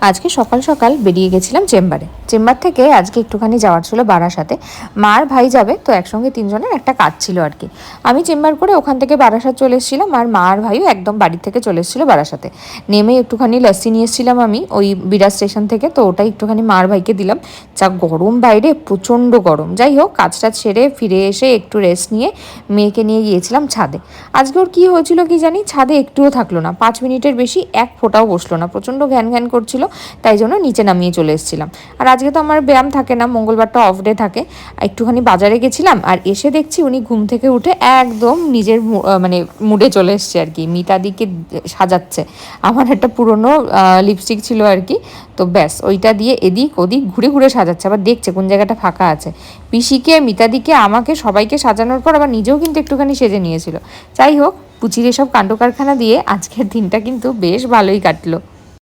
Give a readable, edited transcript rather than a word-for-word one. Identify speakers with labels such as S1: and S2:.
S1: আজকে সকাল সকাল বেরিয়ে গেছিলাম চেম্বার থেকে আজকে একটুখানি যাওয়ার ছিল বারাসাতে। মার ভাই যাবে, তো একসঙ্গে তিনজনের একটা কাজ ছিল আর কি। আমি চেম্বার করে ওখান থেকে বারাসাত চলে এসেছিলাম, আর মার ভাইও একদম বাড়ি থেকে চলে এসেছিলো বারাসাতে। নেমে একটুখানি লস্যি নিয়ে এসেছিলাম আমি ওই বিরাট স্টেশন থেকে, তো ওটাই একটুখানি মার ভাইকে দিলাম। যা গরম বাইরে, প্রচণ্ড গরম। যাই হোক, কাজটা ছেড়ে ফিরে এসে একটু রেস্ট নিয়ে মেয়েকে নিয়ে গিয়েছিলাম ছাদে। আজকে ওর কী হয়েছিল কি জানি, ছাদে একটুও থাকলো না, 5 মিনিটের বেশি এক ফোঁটাও বসলো না, প্রচণ্ড ঘ্যান ঘ্যান করছিল। তাই জন্য নিচে নামিয়ে চলে এসেছিলাম। আর আজকে তো আমার ব্যায়াম থাকে না, মঙ্গলবারটা অফ ডে থাকে। একটুখানি বাজারে গেছিলাম, আর এসে দেখছি উনি ঘুম থেকে উঠে একদম নিজের মানে মুডে চলে এসছে আর কি, মিতাদিকে সাজাচ্ছে। আমার একটা পুরনো লিপস্টিক ছিল আর কি, তো ব্যাস ওইটা দিয়ে এদিক ওদিক ঘুরে ঘুরে সাজাচ্ছে, আবার দেখছে কোন জায়গাটা ফাঁকা আছে। পিসিকে, মিতাদিকে, আমাকে, সবাইকে সাজানোর পর আবার নিজেও কিন্তু একটুখানি সেজে নিয়েছিল। যাই হোক, পুচির এসব কাণ্ড কারখানা দিয়ে আজকের দিনটা কিন্তু বেশ ভালোই কাটলো।